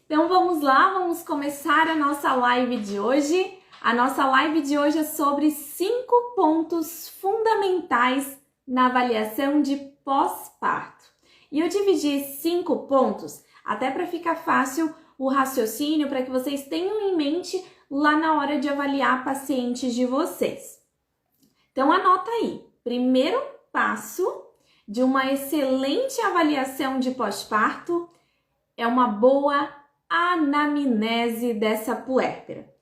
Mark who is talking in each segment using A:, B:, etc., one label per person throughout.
A: Então vamos lá, vamos começar a nossa live de hoje. A nossa live de hoje é sobre 5 pontos fundamentais na avaliação de pós-parto. E eu dividi 5 pontos até para ficar fácil o raciocínio, para que vocês tenham em mente lá na hora de avaliar pacientes de vocês. Então anota aí, primeiro passo de uma excelente avaliação de pós-parto é uma boa anamnese dessa puérpera.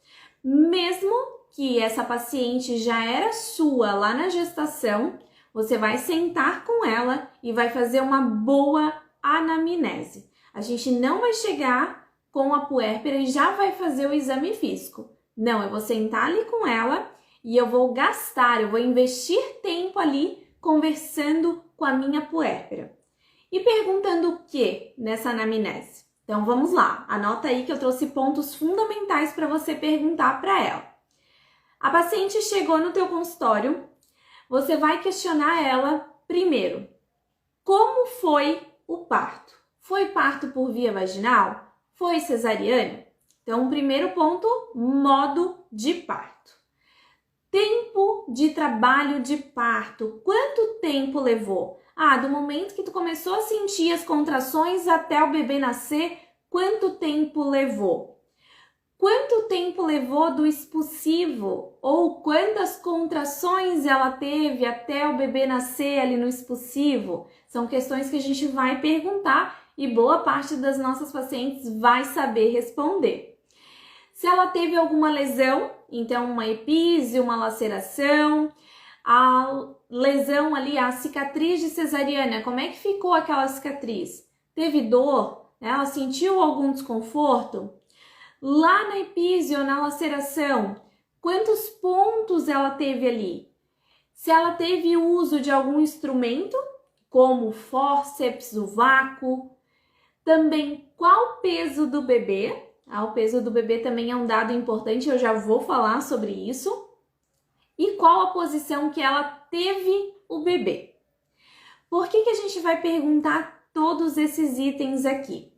A: Mesmo que essa paciente já era sua lá na gestação, você vai sentar com ela e vai fazer uma boa anamnese. A gente não vai chegar com a puérpera e já vai fazer o exame físico. Não, eu vou sentar ali com ela e eu vou investir tempo ali conversando com a minha puérpera. E perguntando o que nessa anamnese? Então vamos lá, anota aí que eu trouxe pontos fundamentais para você perguntar para ela. A paciente chegou no teu consultório, você vai questionar ela primeiro. Como foi o parto? Foi parto por via vaginal? Foi cesariana? Então, o primeiro ponto, modo de parto. Tempo de trabalho de parto. Quanto tempo levou? Do momento que tu começou a sentir as contrações até o bebê nascer, quanto tempo levou? Quanto tempo levou do expulsivo? Ou quantas contrações ela teve até o bebê nascer ali no expulsivo? São questões que a gente vai perguntar e boa parte das nossas pacientes vai saber responder. Se ela teve alguma lesão, então uma epíse, uma laceração, a lesão ali, a cicatriz de cesariana, como é que ficou aquela cicatriz? Teve dor? Ela sentiu algum desconforto? Lá na epíse ou na laceração, quantos pontos ela teve ali? Se ela teve uso de algum instrumento, como o fórceps, o vácuo, também qual o peso do bebê? O peso do bebê também é um dado importante, eu já vou falar sobre isso. E qual a posição que ela teve o bebê? Por que a gente vai perguntar todos esses itens aqui?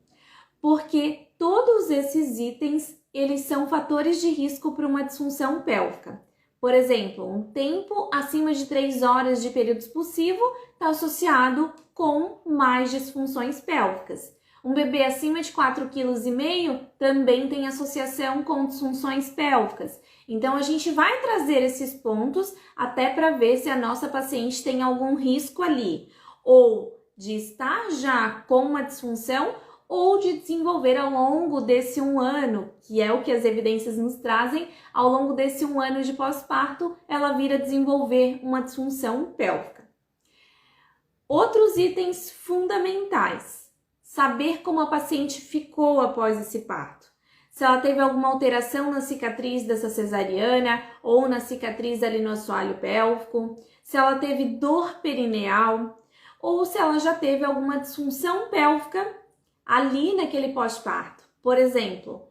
A: Porque todos esses itens, eles são fatores de risco para uma disfunção pélvica. Por exemplo, um tempo acima de 3 horas de período expulsivo está associado com mais disfunções pélvicas. Um bebê acima de 4,5 kg também tem associação com disfunções pélvicas. Então, a gente vai trazer esses pontos até para ver se a nossa paciente tem algum risco ali, ou de estar já com uma disfunção, ou de desenvolver ao longo desse 1 ano, que é o que as evidências nos trazem, ao longo desse 1 ano de pós-parto, ela vir a desenvolver uma disfunção pélvica. Outros itens fundamentais. Saber como a paciente ficou após esse parto. Se ela teve alguma alteração na cicatriz dessa cesariana ou na cicatriz ali no assoalho pélvico, se ela teve dor perineal ou se ela já teve alguma disfunção pélvica ali naquele pós-parto. Por exemplo,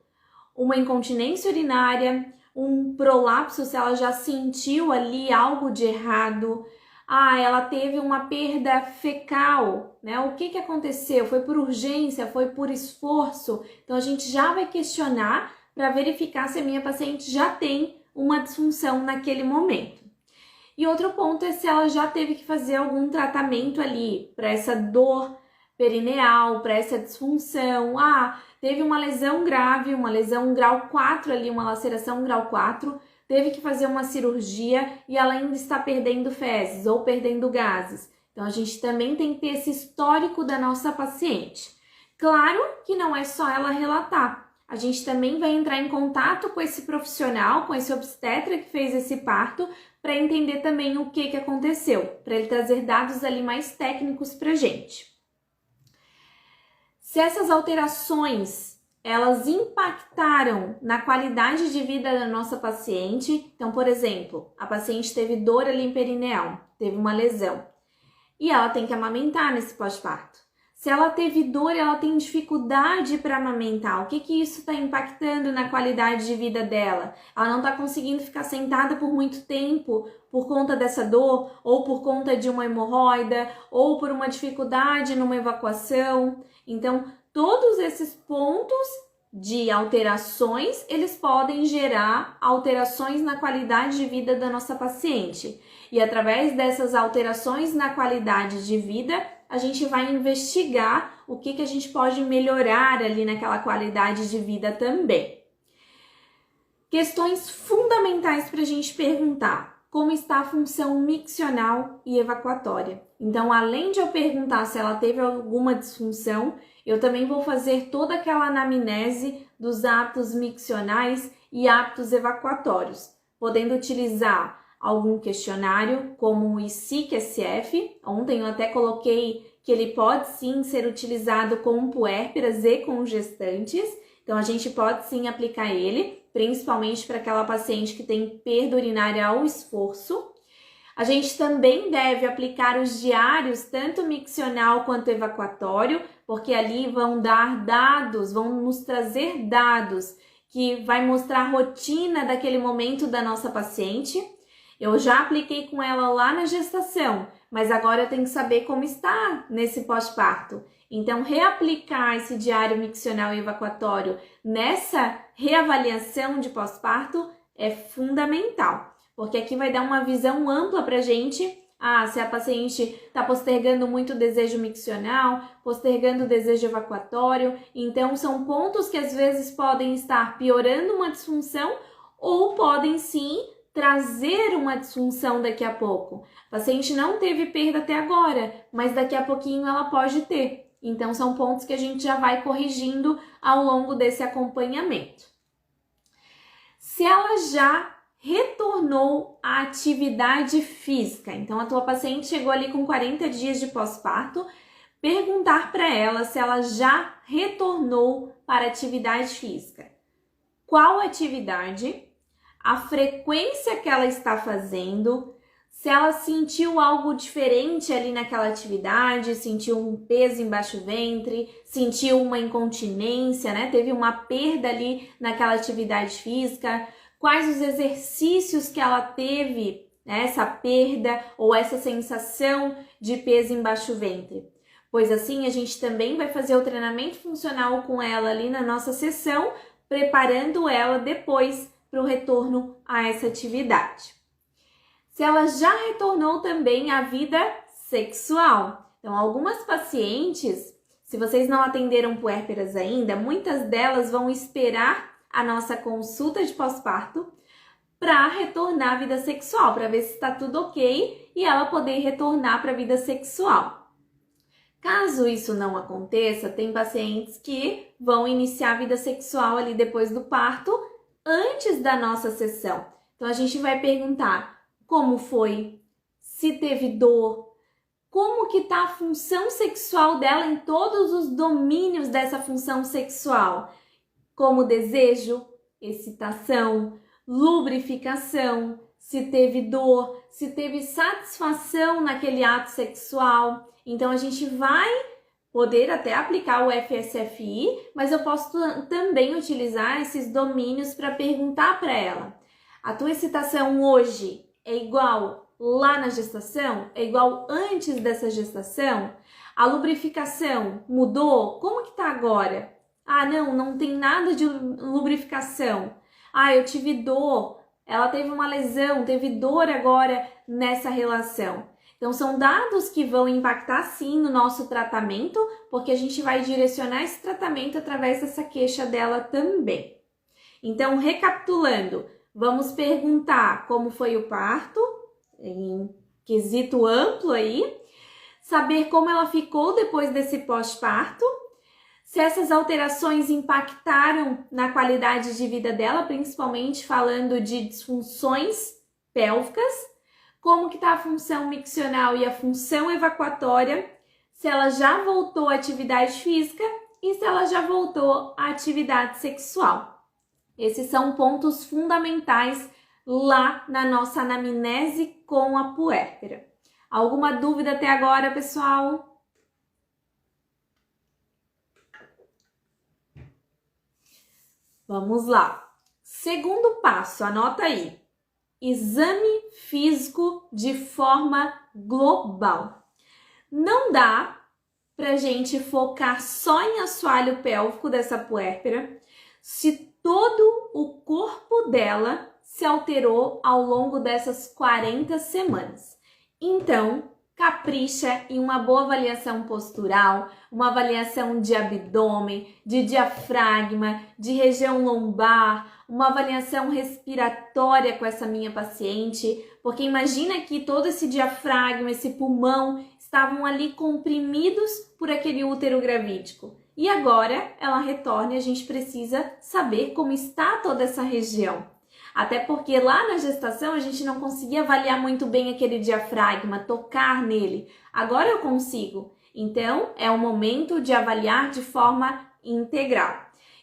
A: uma incontinência urinária, um prolapso, se ela já sentiu ali algo de errado. Ela teve uma perda fecal, né? O que aconteceu? Foi por urgência? Foi por esforço? Então, a gente já vai questionar para verificar se a minha paciente já tem uma disfunção naquele momento. E outro ponto é se ela já teve que fazer algum tratamento ali para essa dor perineal, para essa disfunção. Teve uma lesão grave, uma lesão grau 4 ali, uma laceração grau 4, teve que fazer uma cirurgia e ela ainda está perdendo fezes ou perdendo gases. Então, a gente também tem que ter esse histórico da nossa paciente. Claro que não é só ela relatar. A gente também vai entrar em contato com esse profissional, com esse obstetra que fez esse parto, para entender também o que aconteceu, para ele trazer dados ali mais técnicos para a gente. Se essas alterações elas impactaram na qualidade de vida da nossa paciente. Então, por exemplo, a paciente teve dor ali perineal, teve uma lesão, e ela tem que amamentar nesse pós-parto. Se ela teve dor, ela tem dificuldade para amamentar. O que isso está impactando na qualidade de vida dela? Ela não está conseguindo ficar sentada por muito tempo por conta dessa dor, ou por conta de uma hemorroida, ou por uma dificuldade numa evacuação. Então, todos esses pontos de alterações, eles podem gerar alterações na qualidade de vida da nossa paciente. E através dessas alterações na qualidade de vida, a gente vai investigar o que a gente pode melhorar ali naquela qualidade de vida também. Questões fundamentais para a gente perguntar: como está a função miccional e evacuatória? Então, além de eu perguntar se ela teve alguma disfunção, eu também vou fazer toda aquela anamnese dos hábitos miccionais e hábitos evacuatórios, podendo utilizar algum questionário, como o ICSF. Ontem eu até coloquei que ele pode sim ser utilizado com puérperas e com gestantes, então a gente pode sim aplicar ele, principalmente para aquela paciente que tem perda urinária ao esforço. A gente também deve aplicar os diários, tanto miccional quanto evacuatório, porque ali vão dar dados, vão nos trazer dados que vai mostrar a rotina daquele momento da nossa paciente. Eu já apliquei com ela lá na gestação, mas agora eu tenho que saber como está nesse pós-parto. Então, reaplicar esse diário miccional e evacuatório nessa reavaliação de pós-parto é fundamental, porque aqui vai dar uma visão ampla para a gente. Se a paciente está postergando muito o desejo miccional, postergando o desejo evacuatório, então são pontos que às vezes podem estar piorando uma disfunção ou podem sim trazer uma disfunção daqui a pouco. A paciente não teve perda até agora, mas daqui a pouquinho ela pode ter. Então, são pontos que a gente já vai corrigindo ao longo desse acompanhamento. Se ela já retornou à atividade física, então a tua paciente chegou ali com 40 dias de pós-parto, perguntar para ela se ela já retornou para a atividade física. Qual atividade? A frequência que ela está fazendo, se ela sentiu algo diferente ali naquela atividade, sentiu um peso embaixo do ventre, sentiu uma incontinência, né? Teve uma perda ali naquela atividade física, quais os exercícios que ela teve, né? Essa perda ou essa sensação de peso embaixo do ventre. Pois assim, a gente também vai fazer o treinamento funcional com ela ali na nossa sessão, preparando ela depois para o retorno a essa atividade. Se ela já retornou também à vida sexual. Então, algumas pacientes, se vocês não atenderam puérperas ainda, muitas delas vão esperar a nossa consulta de pós-parto para retornar à vida sexual, para ver se está tudo ok e ela poder retornar para a vida sexual. Caso isso não aconteça, tem pacientes que vão iniciar a vida sexual ali depois do parto, antes da nossa sessão. Então, a gente vai perguntar como foi, se teve dor, como que tá a função sexual dela em todos os domínios dessa função sexual, como desejo, excitação, lubrificação, se teve dor, se teve satisfação naquele ato sexual. Então, a gente vai poder até aplicar o FSFI, mas eu posso também utilizar esses domínios para perguntar para ela: a tua excitação hoje é igual lá na gestação? É igual antes dessa gestação? A lubrificação mudou? Como que tá agora? Não tem nada de lubrificação. Eu tive dor, ela teve uma lesão, teve dor agora nessa relação. Então, são dados que vão impactar sim no nosso tratamento, porque a gente vai direcionar esse tratamento através dessa queixa dela também. Então, recapitulando, vamos perguntar como foi o parto, em quesito amplo aí, saber como ela ficou depois desse pós-parto, se essas alterações impactaram na qualidade de vida dela, principalmente falando de disfunções pélvicas, como que está a função miccional e a função evacuatória, se ela já voltou à atividade física e se ela já voltou à atividade sexual. Esses são pontos fundamentais lá na nossa anamnese com a puérpera. Alguma dúvida até agora, pessoal? Vamos lá. Segundo passo, anota aí. Exame físico de forma global. Não dá pra gente focar só em assoalho pélvico dessa puérpera, se todo o corpo dela se alterou ao longo dessas 40 semanas. Então, capricha em uma boa avaliação postural, uma avaliação de abdômen, de diafragma, de região lombar, uma avaliação respiratória com essa minha paciente, porque imagina que todo esse diafragma, esse pulmão estavam ali comprimidos por aquele útero gravídico. E agora ela retorna e a gente precisa saber como está toda essa região. Até porque lá na gestação a gente não conseguia avaliar muito bem aquele diafragma, tocar nele. Agora eu consigo. Então, é o momento de avaliar de forma integral.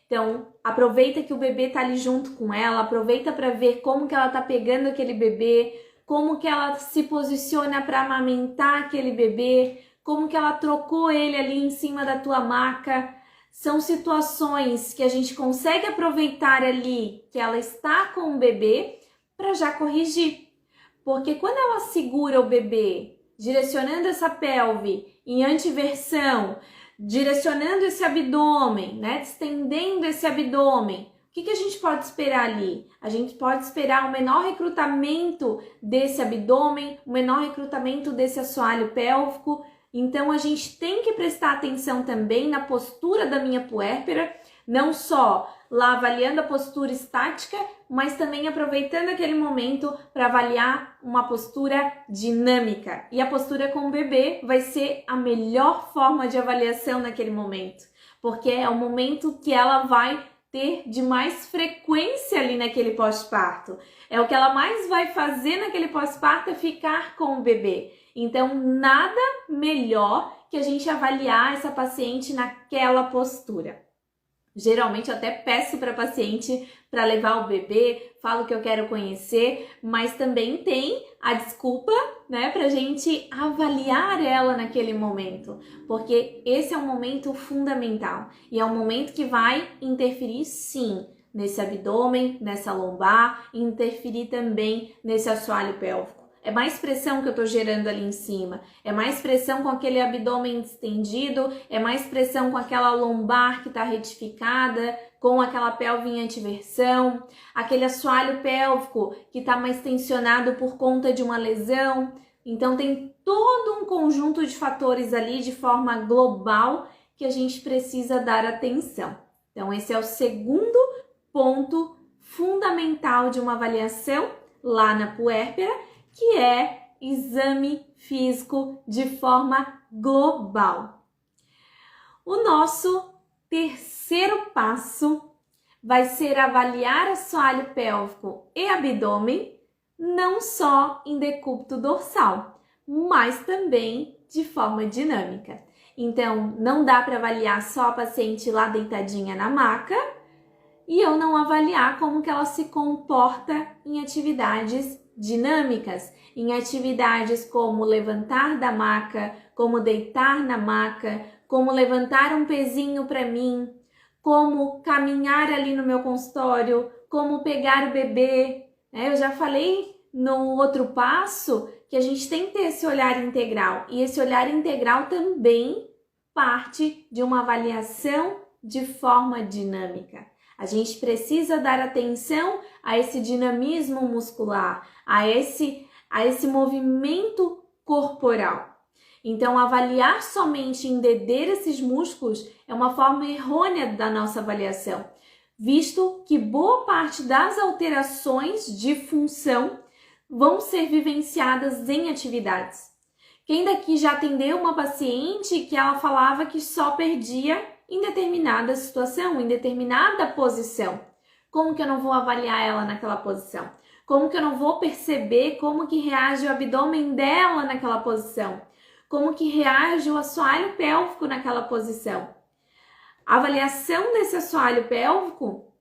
A: Então, aproveita que o bebê está ali junto com ela, aproveita para ver como que ela está pegando aquele bebê, como que ela se posiciona para amamentar aquele bebê, como que ela trocou ele ali em cima da tua maca. São situações que a gente consegue aproveitar ali que ela está com o bebê para já corrigir. Porque quando ela segura o bebê, direcionando essa pelve em anteversão, direcionando esse abdômen, né, estendendo esse abdômen, o que a gente pode esperar ali? A gente pode esperar um menor recrutamento desse abdômen, um menor recrutamento desse assoalho pélvico. Então, a gente tem que prestar atenção também na postura da minha puérpera, não só lá avaliando a postura estática, mas também aproveitando aquele momento para avaliar uma postura dinâmica. E a postura com o bebê vai ser a melhor forma de avaliação naquele momento, porque é o momento que ela vai ter de mais frequência ali naquele pós-parto. É o que ela mais vai fazer naquele pós-parto, é ficar com o bebê. Então, nada melhor que a gente avaliar essa paciente naquela postura. Geralmente, eu até peço para a paciente para levar o bebê, falo que eu quero conhecer, mas também tem a desculpa, né, para a gente avaliar ela naquele momento, porque esse é um momento fundamental e é um momento que vai interferir, sim, nesse abdômen, nessa lombar, interferir também nesse assoalho pélvico. É mais pressão que eu estou gerando ali em cima, é mais pressão com aquele abdômen estendido, é mais pressão com aquela lombar que está retificada, com aquela pelve em anteversão, aquele assoalho pélvico que está mais tensionado por conta de uma lesão. Então tem todo um conjunto de fatores ali de forma global que a gente precisa dar atenção. Então esse é o segundo ponto fundamental de uma avaliação lá na puérpera, que é exame físico de forma global. O nosso terceiro passo vai ser avaliar assoalho pélvico e abdômen, não só em decúbito dorsal, mas também de forma dinâmica. Então, não dá para avaliar só a paciente lá deitadinha na maca e eu não avaliar como que ela se comporta em atividades dinâmicas, em atividades como levantar da maca, como deitar na maca, como levantar um pezinho para mim, como caminhar ali no meu consultório, como pegar o bebê. Eu já falei no outro passo que a gente tem que ter esse olhar integral, e esse olhar integral também parte de uma avaliação de forma dinâmica. A gente precisa dar atenção a esse dinamismo muscular, a esse movimento corporal. Então, avaliar somente em DD esses músculos é uma forma errônea da nossa avaliação, visto que boa parte das alterações de função vão ser vivenciadas em atividades. Quem daqui já atendeu uma paciente que ela falava que só perdia em determinada situação, em determinada posição? Como que eu não vou avaliar ela naquela posição? Como que eu não vou perceber como que reage o abdômen dela naquela posição? Como que reage o assoalho pélvico naquela posição? A avaliação desse assoalho pélvico,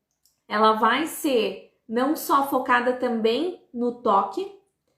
A: ela vai ser não só focada também no toque.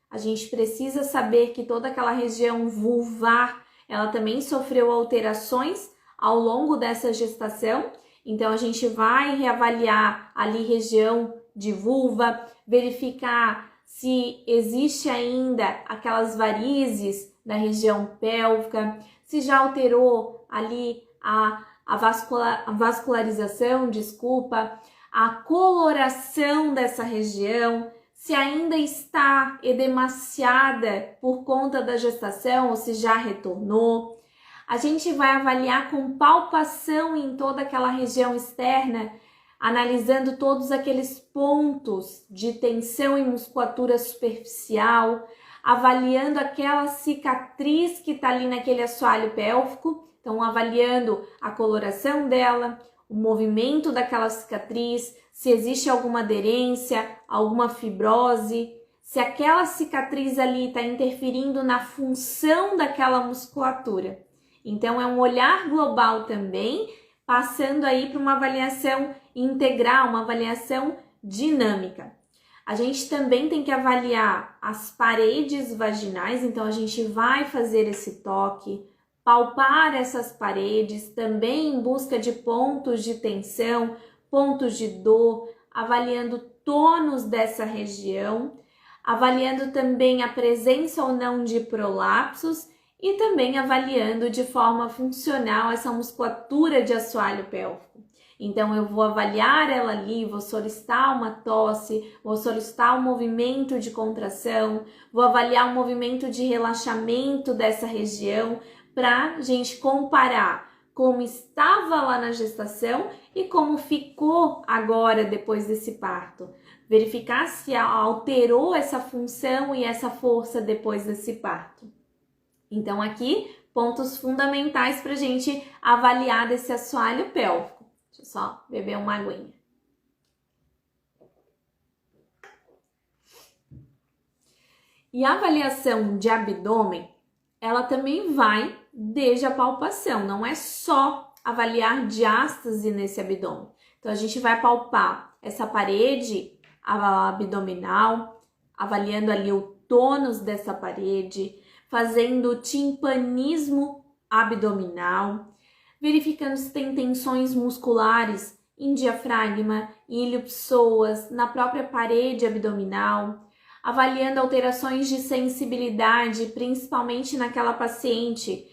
A: A gente precisa saber que toda aquela região vulvar, ela também sofreu alterações ao longo dessa gestação. Então, a gente vai reavaliar ali região de vulva, verificar se existe ainda aquelas varizes na região pélvica, se já alterou ali a a vascularização, desculpa, a coloração dessa região, se ainda está edemaciada por conta da gestação ou se já retornou. A gente vai avaliar com palpação em toda aquela região externa, analisando todos aqueles pontos de tensão e musculatura superficial, avaliando aquela cicatriz que está ali naquele assoalho pélvico, então avaliando a coloração dela, o movimento daquela cicatriz, se existe alguma aderência, alguma fibrose, se aquela cicatriz ali está interferindo na função daquela musculatura. Então é um olhar global também, passando aí para uma avaliação integral, uma avaliação dinâmica. A gente também tem que avaliar as paredes vaginais, então a gente vai fazer esse toque, palpar essas paredes, também em busca de pontos de tensão, pontos de dor, avaliando tônus dessa região, avaliando também a presença ou não de prolapsos e também avaliando de forma funcional essa musculatura de assoalho pélvico. Então, eu vou avaliar ela ali, vou solicitar uma tosse, vou solicitar um movimento de contração, vou avaliar um movimento de relaxamento dessa região para a gente comparar como estava lá na gestação e como ficou agora depois desse parto. Verificar se alterou essa função e essa força depois desse parto. Então, aqui, pontos fundamentais para a gente avaliar desse assoalho pélvico. Deixa eu só beber uma aguinha. E a avaliação de abdômen, ela também vai desde a palpação, não é só avaliar diástase nesse abdômen. Então, a gente vai palpar essa parede abdominal, avaliando ali o tônus dessa parede, fazendo timpanismo abdominal, verificando se tem tensões musculares em diafragma, em ilho-psoas, na própria parede abdominal, avaliando alterações de sensibilidade, principalmente naquela paciente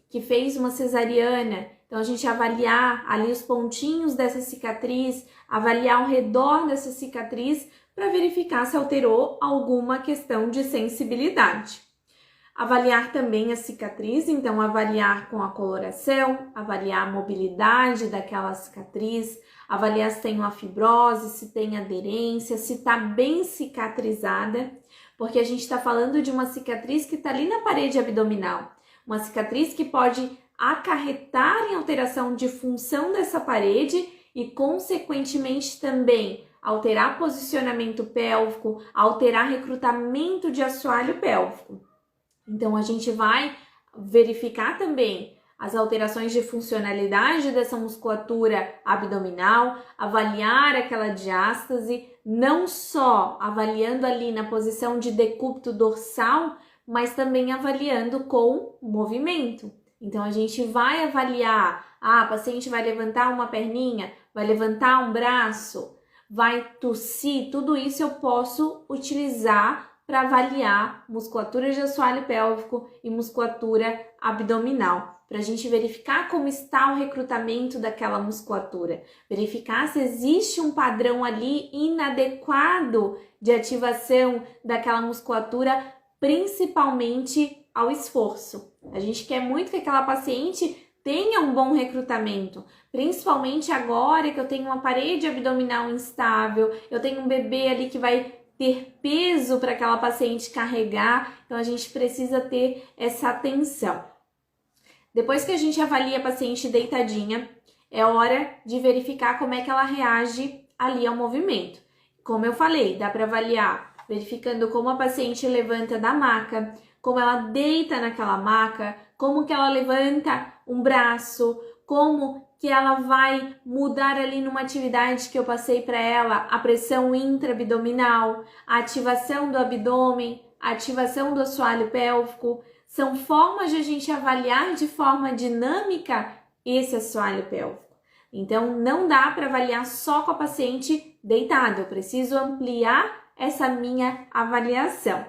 A: que fez uma cesariana. Então, a gente avaliar ali os pontinhos dessa cicatriz, avaliar ao redor dessa cicatriz para verificar se alterou alguma questão de sensibilidade. Avaliar também a cicatriz, então avaliar com a coloração, avaliar a mobilidade daquela cicatriz, avaliar se tem uma fibrose, se tem aderência, se está bem cicatrizada, porque a gente está falando de uma cicatriz que está ali na parede abdominal, uma cicatriz que pode acarretar em alteração de função dessa parede e, consequentemente, também alterar posicionamento pélvico, alterar recrutamento de assoalho pélvico. Então, a gente vai verificar também as alterações de funcionalidade dessa musculatura abdominal, avaliar aquela diástase, não só avaliando ali na posição de decúbito dorsal, mas também avaliando com movimento. Então, a gente vai avaliar, a paciente vai levantar uma perninha, vai levantar um braço, vai tossir, tudo isso eu posso utilizar para avaliar musculatura de assoalho pélvico e musculatura abdominal, para a gente verificar como está o recrutamento daquela musculatura, verificar se existe um padrão ali inadequado de ativação daquela musculatura, principalmente ao esforço. A gente quer muito que aquela paciente tenha um bom recrutamento, principalmente agora que eu tenho uma parede abdominal instável, eu tenho um bebê ali que vai ter peso para aquela paciente carregar, então a gente precisa ter essa atenção. Depois que a gente avalia a paciente deitadinha, é hora de verificar como é que ela reage ali ao movimento. Como eu falei, dá para avaliar verificando como a paciente levanta da maca, como ela deita naquela maca, como que ela levanta um braço, como que ela vai mudar ali numa atividade que eu passei para ela, a pressão intra-abdominal, a ativação do abdômen, a ativação do assoalho pélvico. São formas de a gente avaliar de forma dinâmica esse assoalho pélvico. Então, não dá para avaliar só com a paciente deitada, eu preciso ampliar essa minha avaliação.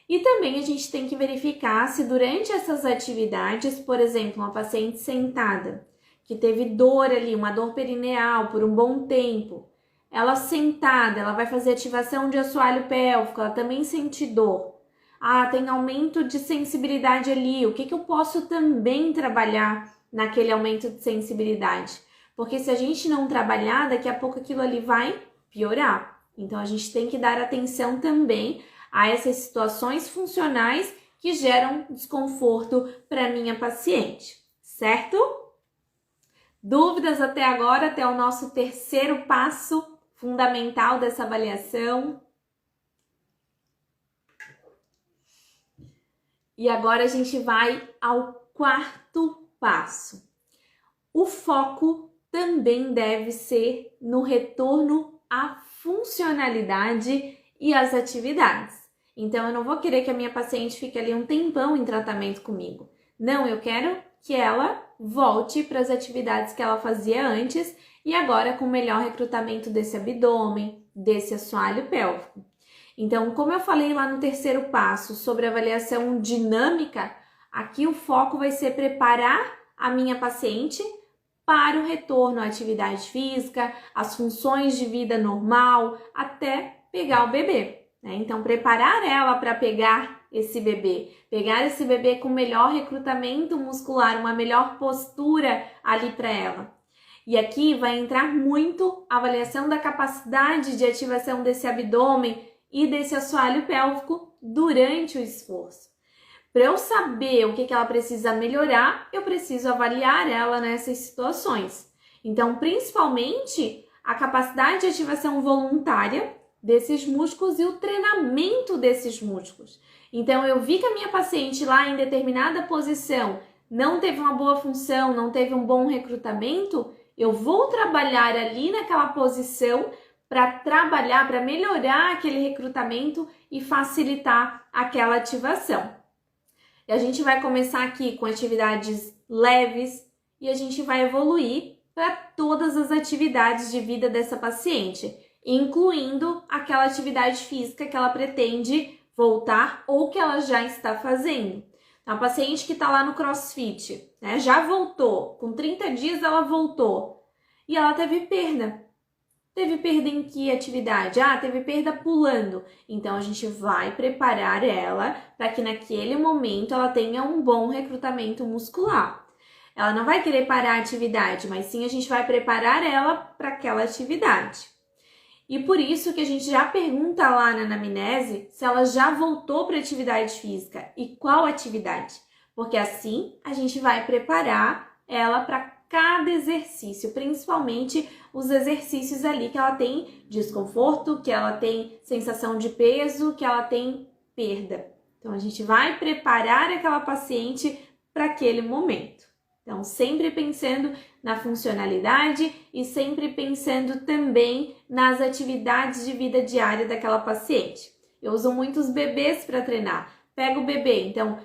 A: E também a gente tem que verificar se durante essas atividades, por exemplo, uma paciente sentada, que teve dor ali, uma dor perineal por um bom tempo. Ela sentada, ela vai fazer ativação de assoalho pélvico, ela também sente dor. Ah, tem aumento de sensibilidade ali, o que eu posso também trabalhar naquele aumento de sensibilidade? Porque se a gente não trabalhar, daqui a pouco aquilo ali vai piorar. Então, a gente tem que dar atenção também a essas situações funcionais que geram desconforto para minha paciente, certo? Dúvidas até agora, até o nosso terceiro passo fundamental dessa avaliação? E agora a gente vai ao quarto passo. O foco também deve ser no retorno à funcionalidade e às atividades. Então, eu não vou querer que a minha paciente fique ali um tempão em tratamento comigo. Não, eu quero que ela volte para as atividades que ela fazia antes e agora com melhor recrutamento desse abdômen, desse assoalho pélvico. Então, como eu falei lá no terceiro passo sobre avaliação dinâmica, aqui o foco vai ser preparar a minha paciente para o retorno à atividade física, às funções de vida normal, até pegar o bebê, né? Então, preparar ela para pegar esse bebê com melhor recrutamento muscular, uma melhor postura ali para ela. E aqui vai entrar muito a avaliação da capacidade de ativação desse abdômen e desse assoalho pélvico durante o esforço. Para eu saber o que ela precisa melhorar, eu preciso avaliar ela nessas situações. Então, principalmente, a capacidade de ativação voluntária desses músculos e o treinamento desses músculos. Então, eu vi que a minha paciente lá em determinada posição não teve uma boa função, não teve um bom recrutamento, eu vou trabalhar ali naquela posição para trabalhar, para melhorar aquele recrutamento e facilitar aquela ativação. E a gente vai começar aqui com atividades leves e a gente vai evoluir para todas as atividades de vida dessa paciente, incluindo aquela atividade física que ela pretende voltar ou que ela já está fazendo. Então, a paciente que está lá no CrossFit, né, já voltou, com 30 dias ela voltou e ela teve perda. Teve perda em que atividade? Ah, teve perda pulando. Então, a gente vai preparar ela para que naquele momento ela tenha um bom recrutamento muscular. Ela não vai querer parar a atividade, mas sim a gente vai preparar ela para aquela atividade. E por isso que a gente já pergunta lá na anamnese se ela já voltou para atividade física e qual atividade. Porque assim a gente vai preparar ela para cada exercício, principalmente os exercícios ali que ela tem desconforto, que ela tem sensação de peso, que ela tem perda. Então, a gente vai preparar aquela paciente para aquele momento. Então, sempre pensando na funcionalidade e sempre pensando também nas atividades de vida diária daquela paciente. Eu uso muitos bebês para treinar. Pega o bebê, então,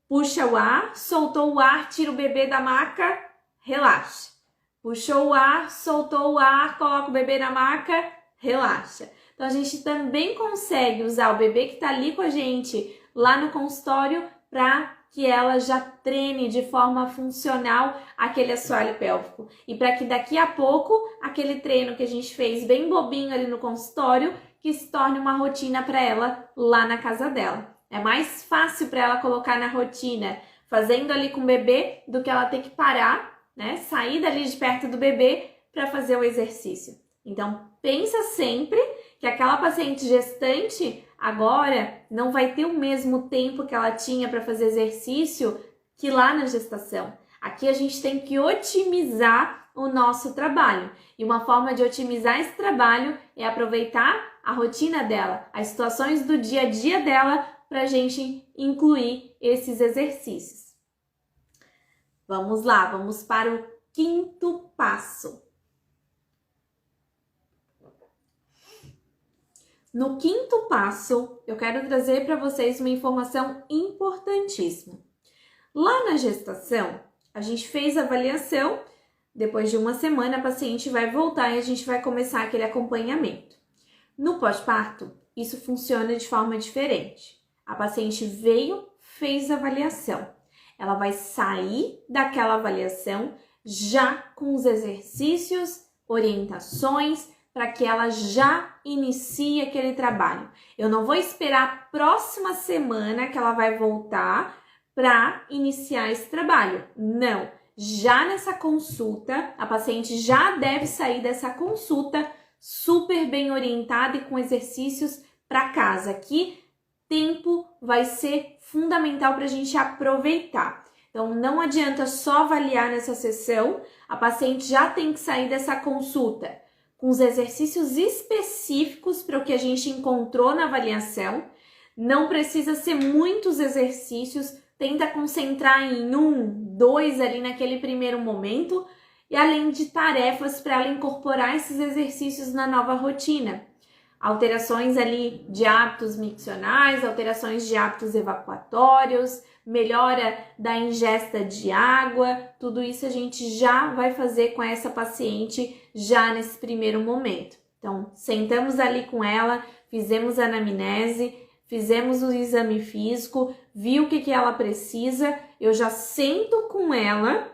A: puxa o ar, soltou o ar, tira o bebê da maca, relaxa. Puxou o ar, soltou o ar, coloca o bebê na maca, relaxa. Então, a gente também consegue usar o bebê que está ali com a gente lá no consultório para que ela já treine de forma funcional aquele assoalho pélvico. E para que daqui a pouco, aquele treino que a gente fez bem bobinho ali no consultório, que se torne uma rotina para ela lá na casa dela. É mais fácil para ela colocar na rotina, fazendo ali com o bebê, do que ela ter que parar, né? Sair dali de perto do bebê para fazer o exercício. Então, pensa sempre que aquela paciente gestante agora não vai ter o mesmo tempo que ela tinha para fazer exercício que lá na gestação. Aqui a gente tem que otimizar o nosso trabalho. E uma forma de otimizar esse trabalho é aproveitar a rotina dela, as situações do dia a dia dela, para a gente incluir esses exercícios. Vamos lá, vamos para o quinto passo. No quinto passo, eu quero trazer para vocês uma informação importantíssima. Lá na gestação, a gente fez a avaliação, depois de uma semana a paciente vai voltar e a gente vai começar aquele acompanhamento. No pós-parto, isso funciona de forma diferente. A paciente veio, fez a avaliação. Ela vai sair daquela avaliação já com os exercícios, orientações, para que ela já inicie aquele trabalho. Eu não vou esperar a próxima semana que ela vai voltar para iniciar esse trabalho. Não, já nessa consulta, a paciente já deve sair dessa consulta super bem orientada e com exercícios para casa. Aqui, tempo vai ser fundamental para a gente aproveitar. Então, não adianta só avaliar nessa sessão, a paciente já tem que sair dessa consulta com os exercícios específicos para o que a gente encontrou na avaliação. Não precisa ser muitos exercícios, tenta concentrar em 1, 2 ali naquele primeiro momento, e além de tarefas para ela incorporar esses exercícios na nova rotina. Alterações ali de hábitos miccionais, alterações de hábitos evacuatórios, melhora da ingesta de água, tudo isso a gente já vai fazer com essa paciente já nesse primeiro momento. Então, sentamos ali com ela, fizemos a anamnese, fizemos o exame físico, vi o que ela precisa, eu já sento com ela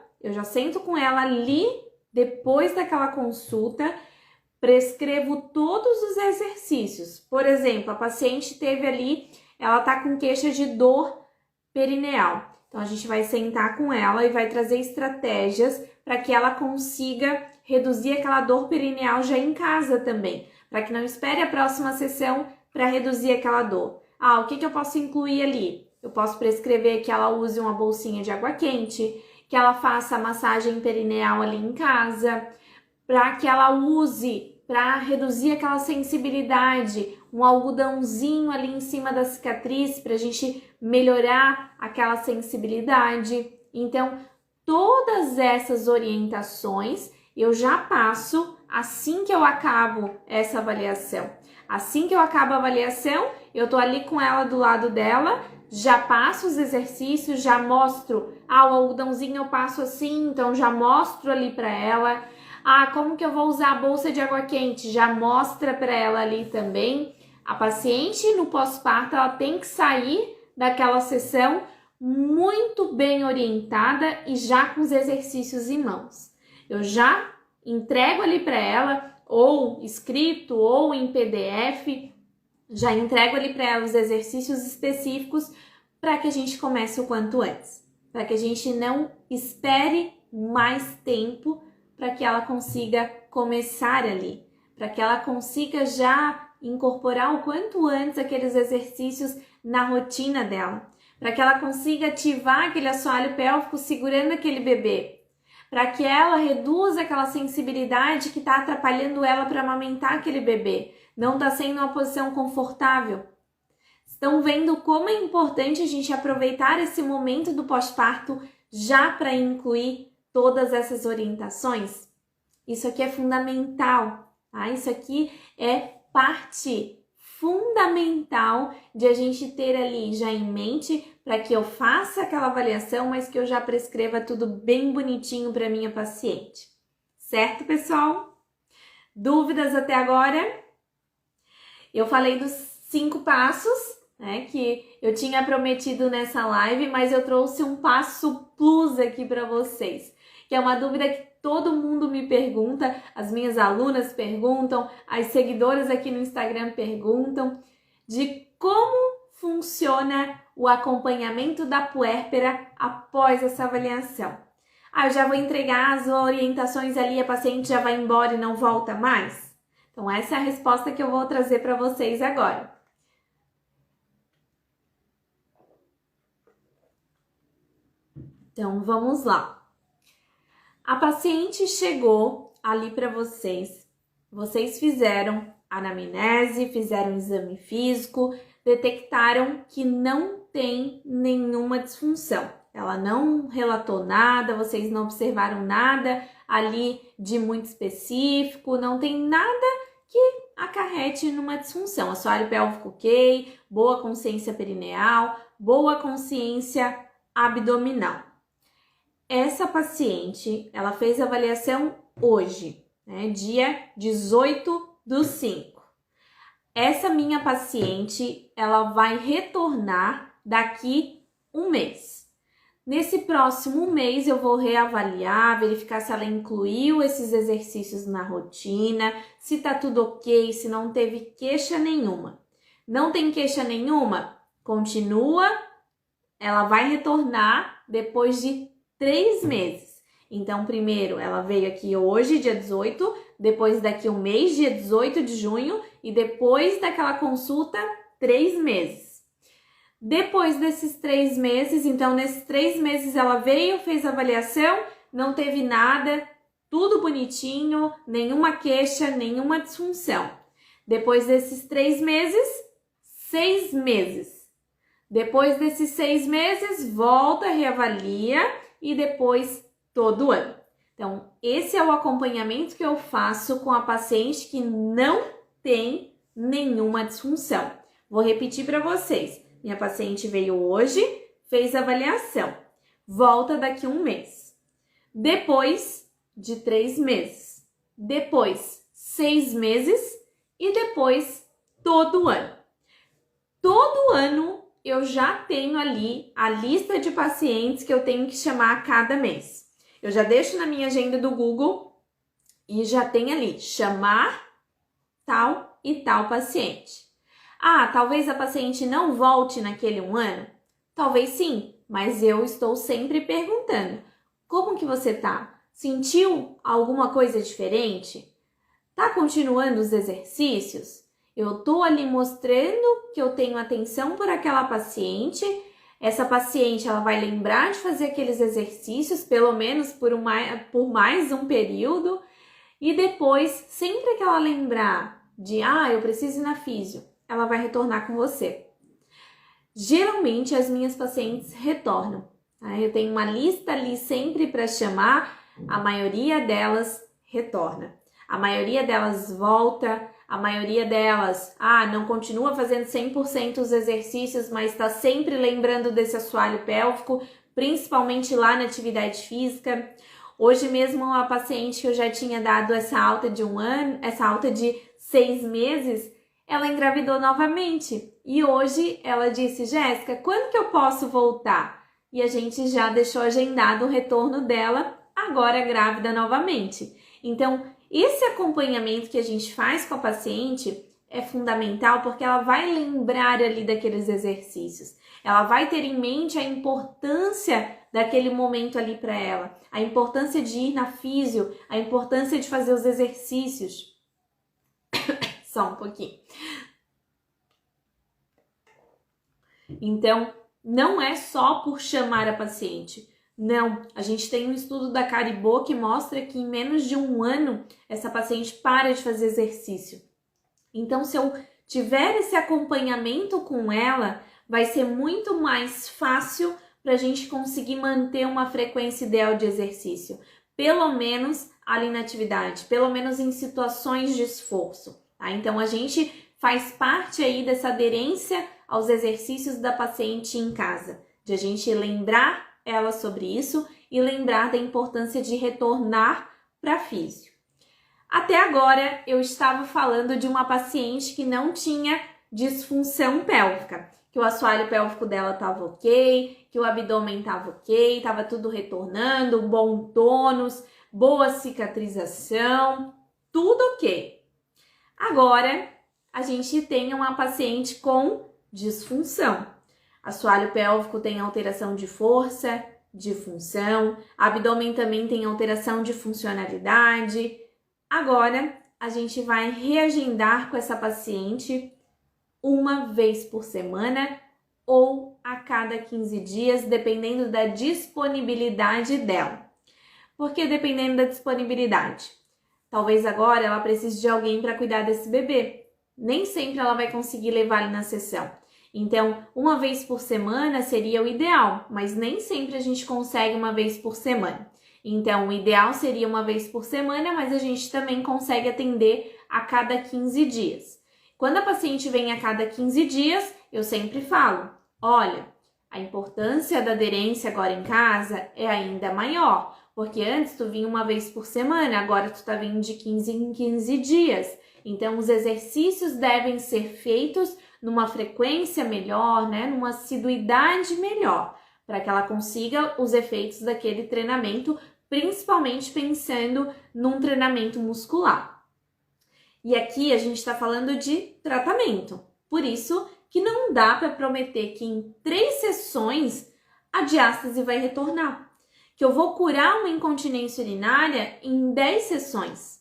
A: ali depois daquela consulta, prescrevo todos os exercícios. Por exemplo, a paciente teve ali, ela tá com queixa de dor perineal. Então, a gente vai sentar com ela e vai trazer estratégias para que ela consiga reduzir aquela dor perineal já em casa também, para que não espere a próxima sessão para reduzir aquela dor. O que eu posso incluir ali? Eu posso prescrever que ela use uma bolsinha de água quente, que ela faça a massagem perineal ali em casa, para que ela use para reduzir aquela sensibilidade, um algodãozinho ali em cima da cicatriz para a gente melhorar aquela sensibilidade. Então, todas essas orientações eu já passo assim que eu acabo essa avaliação. Assim que eu acabo a avaliação, eu tô ali com ela do lado dela, já passo os exercícios, já mostro, o algodãozinho eu passo assim, então já mostro ali para ela. Como que eu vou usar a bolsa de água quente? Já mostra para ela ali também. A paciente no pós-parto, ela tem que sair daquela sessão muito bem orientada e já com os exercícios em mãos. Eu já entrego ali para ela, ou escrito, ou em PDF, já entrego ali para ela os exercícios específicos para que a gente comece o quanto antes. Para que a gente não espere mais tempo para que ela consiga começar ali, para que ela consiga já incorporar o quanto antes aqueles exercícios na rotina dela, para que ela consiga ativar aquele assoalho pélvico segurando aquele bebê, para que ela reduza aquela sensibilidade que está atrapalhando ela para amamentar aquele bebê, não está sendo uma posição confortável. Estão vendo como é importante a gente aproveitar esse momento do pós-parto já para incluir todas essas orientações? Isso aqui é fundamental, tá? Isso aqui é parte fundamental de a gente ter ali já em mente para que eu faça aquela avaliação, mas que eu já prescreva tudo bem bonitinho para minha paciente. Certo, pessoal? Dúvidas até agora? Eu falei dos 5 passos, né, que eu tinha prometido nessa live, mas eu trouxe um passo plus aqui para vocês, que é uma dúvida que todo mundo me pergunta, as minhas alunas perguntam, as seguidoras aqui no Instagram perguntam, de como funciona o acompanhamento da puérpera após essa avaliação. Eu já vou entregar as orientações ali, a paciente já vai embora e não volta mais? Então essa é a resposta que eu vou trazer para vocês agora. Então vamos lá. A paciente chegou ali para vocês fizeram anamnese, fizeram exame físico, detectaram que não tem nenhuma disfunção. Ela não relatou nada, vocês não observaram nada ali de muito específico, não tem nada que acarrete numa disfunção. Assoalho pélvico ok, boa consciência perineal, boa consciência abdominal. Essa paciente, ela fez a avaliação hoje, né, dia 18/5. Essa minha paciente, ela vai retornar daqui um mês. Nesse próximo mês eu vou reavaliar, verificar se ela incluiu esses exercícios na rotina, se tá tudo ok, se não teve queixa nenhuma. Não tem queixa nenhuma? Continua, ela vai retornar depois de 3 meses. Então, primeiro ela veio aqui hoje, dia 18, depois daqui um mês, dia 18 de junho, e depois daquela consulta, 3 meses. Depois desses 3 meses, então nesses 3 meses ela veio, fez a avaliação, não teve nada, tudo bonitinho, nenhuma queixa, nenhuma disfunção. Depois desses 3 meses, 6 meses. Depois desses 6 meses, volta, reavalia e depois todo ano. Então, esse é o acompanhamento que eu faço com a paciente que não tem nenhuma disfunção. Vou repetir para vocês. Minha paciente veio hoje, fez a avaliação, volta daqui um mês, depois de 3 meses, depois 6 meses e depois todo ano. Todo ano eu já tenho ali a lista de pacientes que eu tenho que chamar a cada mês. Eu já deixo na minha agenda do Google e já tem ali chamar tal e tal paciente. Ah, talvez a paciente não volte naquele um ano? Talvez sim, mas eu estou sempre perguntando. Como que você tá? Sentiu alguma coisa diferente? Tá continuando os exercícios? Eu tô ali mostrando que eu tenho atenção por aquela paciente. Essa paciente ela vai lembrar de fazer aqueles exercícios, pelo menos por mais um período. E depois, sempre que ela lembrar de, eu preciso ir na físio, ela vai retornar com você. Geralmente, as minhas pacientes retornam. Tá? Eu tenho uma lista ali sempre para chamar, a maioria delas retorna. A maioria delas volta, a maioria delas, não continua fazendo 100% os exercícios, mas está sempre lembrando desse assoalho pélvico, principalmente lá na atividade física. Hoje mesmo, a paciente que eu já tinha dado essa alta de 1 ano, essa alta de 6 meses, ela engravidou novamente e hoje ela disse, Jéssica, quando que eu posso voltar? E a gente já deixou agendado o retorno dela, agora grávida novamente. Então, esse acompanhamento que a gente faz com a paciente é fundamental porque ela vai lembrar ali daqueles exercícios. Ela vai ter em mente a importância daquele momento ali para ela, a importância de ir na físio, a importância de fazer os exercícios. Só um pouquinho. Então, não é só por chamar a paciente. Não, a gente tem um estudo da Caribou que mostra que em menos de 1 ano essa paciente para de fazer exercício. Então, se eu tiver esse acompanhamento com ela, vai ser muito mais fácil para a gente conseguir manter uma frequência ideal de exercício. Pelo menos ali na atividade, pelo menos em situações de esforço. Tá? Então, a gente faz parte aí dessa aderência aos exercícios da paciente em casa, de a gente lembrar ela sobre isso e lembrar da importância de retornar para a físio. Até agora, eu estava falando de uma paciente que não tinha disfunção pélvica, que o assoalho pélvico dela estava ok, que o abdômen estava ok, estava tudo retornando, um bom tônus, boa cicatrização, tudo ok. Agora, a gente tem uma paciente com disfunção. Assoalho pélvico tem alteração de força, de função, abdômen também tem alteração de funcionalidade. Agora, a gente vai reagendar com essa paciente 1 vez por semana ou a cada 15 dias, dependendo da disponibilidade dela. Por que dependendo da disponibilidade? Talvez agora ela precise de alguém para cuidar desse bebê. Nem sempre ela vai conseguir levar ele na sessão. Então, 1 vez por semana seria o ideal, mas nem sempre a gente consegue 1 vez por semana. Então, o ideal seria 1 vez por semana, mas a gente também consegue atender a cada 15 dias. Quando a paciente vem a cada 15 dias, eu sempre falo, olha, a importância da aderência agora em casa é ainda maior, porque antes tu vinha 1 vez por semana, agora tu tá vindo de 15 em 15 dias. Então, os exercícios devem ser feitos numa frequência melhor, né? Numa assiduidade melhor, para que ela consiga os efeitos daquele treinamento, principalmente pensando num treinamento muscular. E aqui a gente está falando de tratamento, por isso que não dá para prometer que em 3 sessões a diástase vai retornar, que eu vou curar uma incontinência urinária em 10 sessões.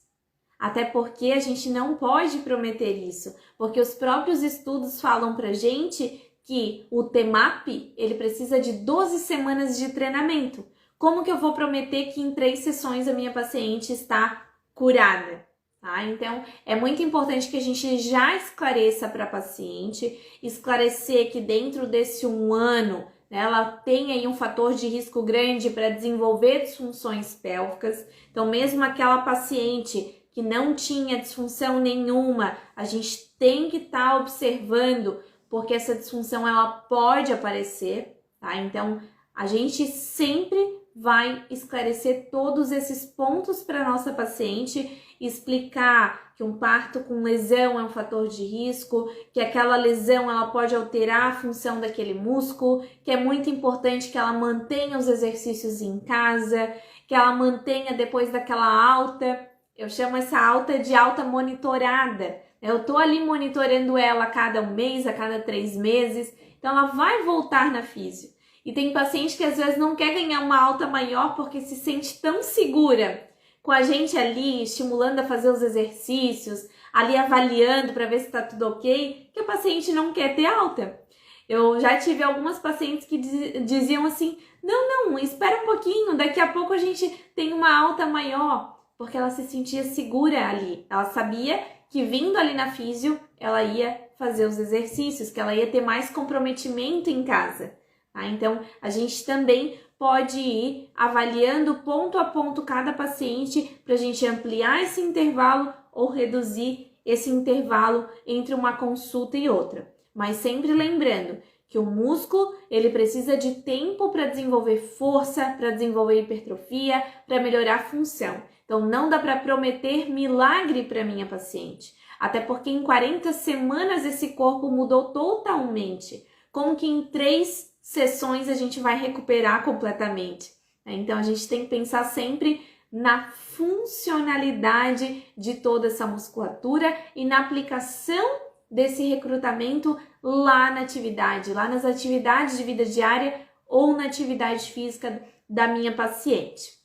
A: Até porque a gente não pode prometer isso, porque os próprios estudos falam pra gente que o TMAP, ele precisa de 12 semanas de treinamento. Como que eu vou prometer que em 3 sessões a minha paciente está curada? Tá? Então, é muito importante que a gente já esclareça para a paciente, esclarecer que dentro desse 1 ano, né, ela tem aí um fator de risco grande para desenvolver disfunções pélvicas. Então, mesmo aquela paciente que não tinha disfunção nenhuma, a gente tem que estar observando, porque essa disfunção ela pode aparecer, tá? Então, a gente sempre vai esclarecer todos esses pontos para nossa paciente, explicar que um parto com lesão é um fator de risco, que aquela lesão ela pode alterar a função daquele músculo, que é muito importante que ela mantenha os exercícios em casa, que ela mantenha depois daquela alta. Eu chamo essa alta de alta monitorada. Eu tô ali monitorando ela a cada 1 mês, a cada 3 meses. Então, ela vai voltar na físio. E tem paciente que às vezes não quer ganhar uma alta maior porque se sente tão segura com a gente ali, estimulando a fazer os exercícios, ali avaliando para ver se tá tudo ok, que a paciente não quer ter alta. Eu já tive algumas pacientes que diziam assim, não, espera um pouquinho, daqui a pouco a gente tem uma alta maior. Porque ela se sentia segura ali. Ela sabia que vindo ali na físio, ela ia fazer os exercícios, que ela ia ter mais comprometimento em casa. Tá? Então, a gente também pode ir avaliando ponto a ponto cada paciente para a gente ampliar esse intervalo ou reduzir esse intervalo entre uma consulta e outra. Mas sempre lembrando que o músculo ele precisa de tempo para desenvolver força, para desenvolver hipertrofia, para melhorar a função. Então, não dá para prometer milagre para minha paciente. Até porque em 40 semanas esse corpo mudou totalmente. Como que em 3 sessões a gente vai recuperar completamente? Então, a gente tem que pensar sempre na funcionalidade de toda essa musculatura e na aplicação desse recrutamento lá na atividade, lá nas atividades de vida diária ou na atividade física da minha paciente.